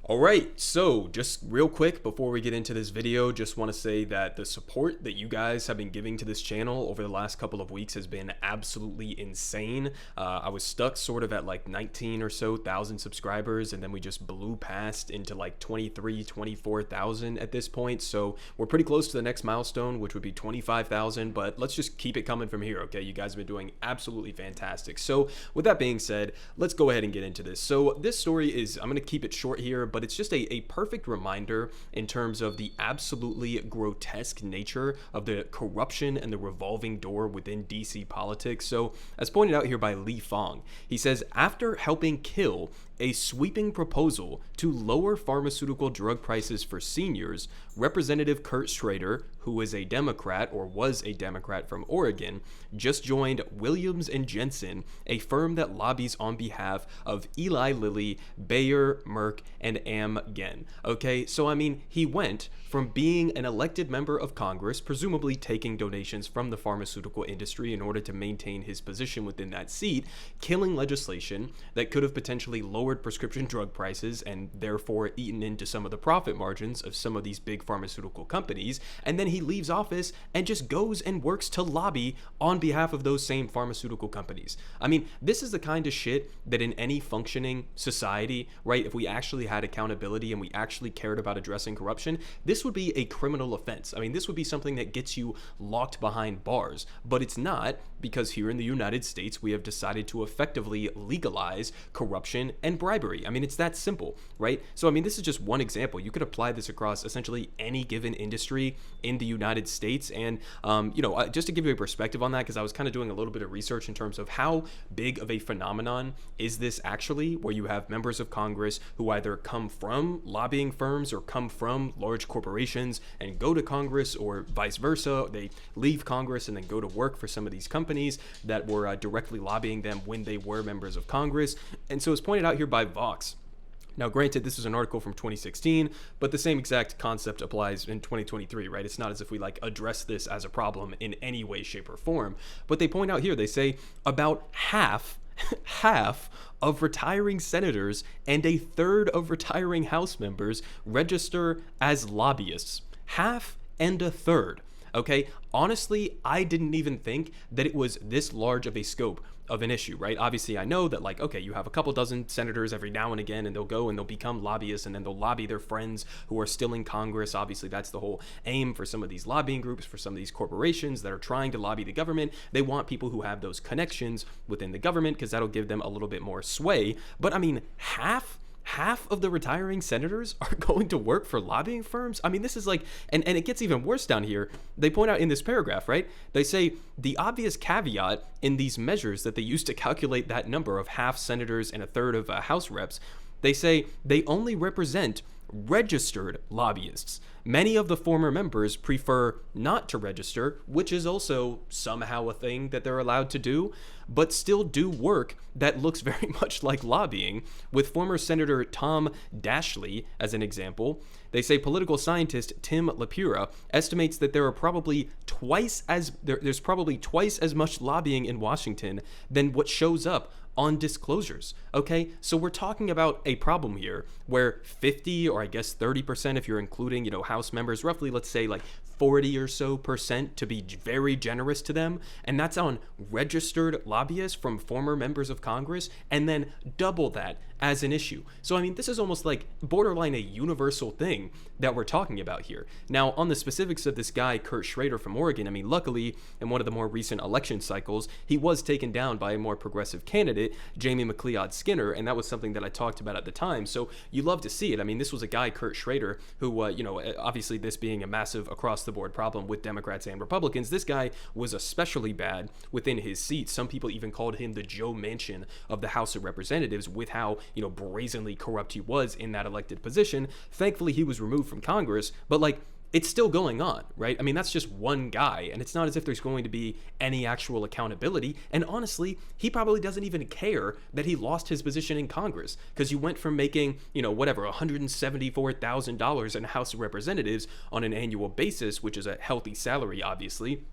All right, so just real quick before we get into this video, just want to say that the support that you guys have been giving to this channel over the last couple of weeks has been absolutely insane. I was stuck sort of at like 19 or so thousand subscribers, and then we just blew past into like 24,000 at this point. So we're pretty close to the next milestone, which would be 25,000, but let's just keep it coming from here, okay? You guys have been doing absolutely fantastic. So with that being said, let's go ahead and get into this. So this story is, I'm going to keep it short here, but it's just a perfect reminder in terms of the absolutely grotesque nature of the corruption and the revolving door within DC politics. So as pointed out here by Lee Fong, he says, after helping kill a sweeping proposal to lower pharmaceutical drug prices for seniors, Representative Kurt Schrader, who is a Democrat or was a Democrat from Oregon, just joined Williams & Jensen, a firm that lobbies on behalf of Eli Lilly, Bayer, Merck, and Amgen. Okay, so I mean, he went from being an elected member of Congress, presumably taking donations from the pharmaceutical industry in order to maintain his position within that seat, killing legislation that could have potentially lowered prescription drug prices and therefore eaten into some of the profit margins of some of these big pharmaceutical companies, and then he leaves office and just goes and works to lobby on behalf of those same pharmaceutical companies. I mean, this is the kind of shit that in any functioning society, right, if we actually had accountability and we actually cared about addressing corruption, this would be a criminal offense. I mean, this would be something that gets you locked behind bars, but it's not, because here in the United States, we have decided to effectively legalize corruption and bribery. I mean, it's that simple, right? So, I mean, this is just one example. You could apply this across essentially any given industry in the United States. And, just to give you a perspective on that, because I was kind of doing a little bit of research in terms of how big of a phenomenon is this actually, where you have members of Congress who either come from lobbying firms or come from large corporations and go to Congress, or vice versa. They leave Congress and then go to work for some of these companies that were directly lobbying them when they were members of Congress. And so it's pointed out here by Vox. Now, granted, this is an article from 2016, but the same exact concept applies in 2023, right? It's not as if we address this as a problem in any way, shape, or form. But they point out here, they say about half of retiring senators and a third of retiring House members register as lobbyists. Half and a third. Okay, honestly, I didn't even think that it was this large of a scope of an issue, right? Obviously, I know that okay, you have a couple dozen senators every now and again, and they'll go and they'll become lobbyists, and then they'll lobby their friends who are still in Congress. Obviously, that's the whole aim for some of these lobbying groups, for some of these corporations that are trying to lobby the government. They want people who have those connections within the government because that'll give them a little bit more sway. But I mean, half of the retiring senators are going to work for lobbying firms? I mean, this is and it gets even worse down here. They point out in this paragraph, right? They say the obvious caveat in these measures that they use to calculate that number of half senators and a third of House reps, they say they only represent registered lobbyists. Many of the former members prefer not to register, which is also somehow a thing that they're allowed to do, but still do work that looks very much like lobbying, with former Senator Tom Dashley as an example. They say political scientist Tim LaPura estimates that there's probably twice as much lobbying in Washington than what shows up on disclosures. Okay, so we're talking about a problem here where 50, or I guess 30%, if you're including, House members, roughly, let's say 40 or so percent, to be very generous to them, and that's on registered lobbyists from former members of Congress, and then double that as an issue. So I mean, this is almost borderline a universal thing that we're talking about here. Now, on the specifics of this guy Kurt Schrader from Oregon, I mean, luckily in one of the more recent election cycles, he was taken down by a more progressive candidate, Jamie McLeod Skinner, and that was something that I talked about at the time. So you love to see it. I mean, this was a guy, Kurt Schrader, who obviously this being a massive across the board problem with Democrats and Republicans, this guy was especially bad within his seat. Some people even called him the Joe Manchin of the House of Representatives, with how brazenly corrupt he was in that elected position. Thankfully, he was removed from Congress, but it's still going on, right? I mean, that's just one guy, and it's not as if there's going to be any actual accountability. And honestly, he probably doesn't even care that he lost his position in Congress, because you went from making, $174,000 in House of Representatives on an annual basis, which is a healthy salary, obviously,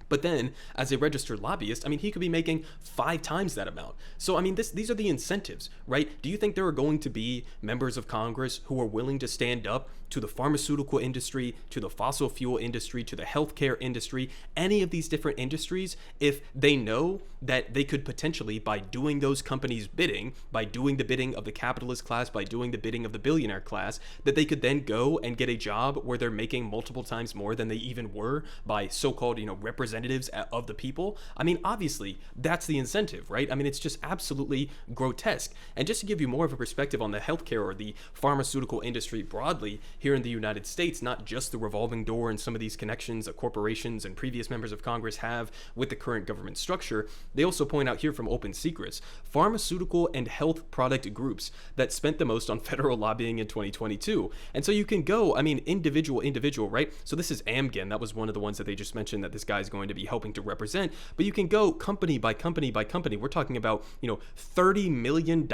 But then, as a registered lobbyist, I mean, he could be making 5 times that amount. So, I mean, these are the incentives, right? Do you think there are going to be members of Congress who are willing to stand up to the pharmaceutical industry, to the fossil fuel industry, to the healthcare industry, any of these different industries, if they know that they could potentially, by doing those companies' bidding, by doing the bidding of the capitalist class, by doing the bidding of the billionaire class, that they could then go and get a job where they're making multiple times more than they even were by so-called, representatives of the people? I mean, obviously, that's the incentive, right? I mean, it's just absolutely grotesque. And just to give you more of a perspective on the healthcare or the pharmaceutical industry broadly here in the United States, not just the revolving door and some of these connections that corporations and previous members of Congress have with the current government structure, they also point out here from Open Secrets, pharmaceutical and health product groups that spent the most on federal lobbying in 2022. And so you can go, I mean, individual, right? So this is Amgen. That was one of the ones that they just mentioned that this guy is going to be helping to represent. But you can go company by company by company. We're talking about, $30 million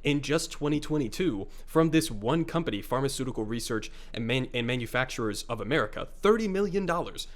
in just 2022 from this one company, Pharmaceutical Research and Manufacturers of America. $30 million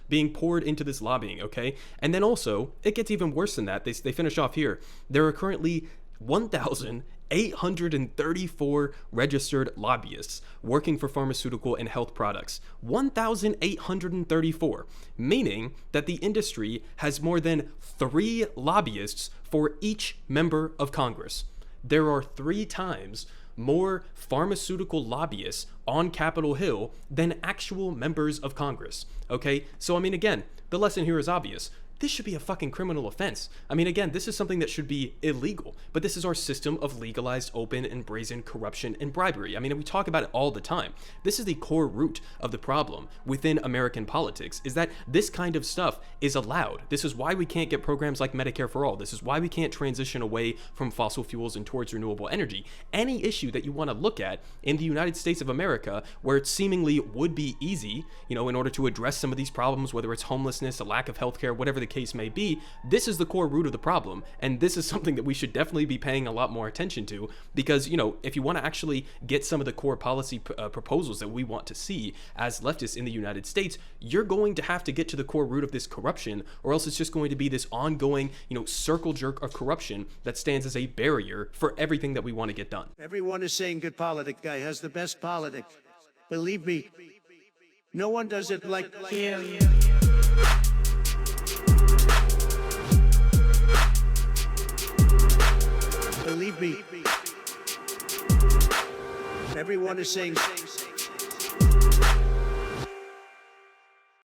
being poured into this lobbying, okay? And then also, it gets even worse than that. They finish off here. There are currently 1,834 registered lobbyists working for pharmaceutical and health products. 1,834, meaning that the industry has more than 3 lobbyists for each member of Congress. There are 3 times more pharmaceutical lobbyists on Capitol Hill than actual members of Congress. Okay? So, I mean, again, the lesson here is obvious. This should be a fucking criminal offense. I mean, again, this is something that should be illegal, but this is our system of legalized, open, and brazen corruption and bribery. I mean, we talk about it all the time. This is the core root of the problem within American politics, is that this kind of stuff is allowed. This is why we can't get programs like Medicare for All. This is why we can't transition away from fossil fuels and towards renewable energy. Any issue that you want to look at in the United States of America, where it seemingly would be easy, in order to address some of these problems, whether it's homelessness, a lack of healthcare, whatever the case may be, this is the core root of the problem, and this is something that we should definitely be paying a lot more attention to, because if you want to actually get some of the core policy proposals that we want to see as leftists in the United States, you're going to have to get to the core root of this corruption, or else it's just going to be this ongoing circle jerk of corruption that stands as a barrier for everything that we want to get done. Everyone is saying good politic guy has the best politic. Believe me, no one does it like him. Believe me, everyone is saying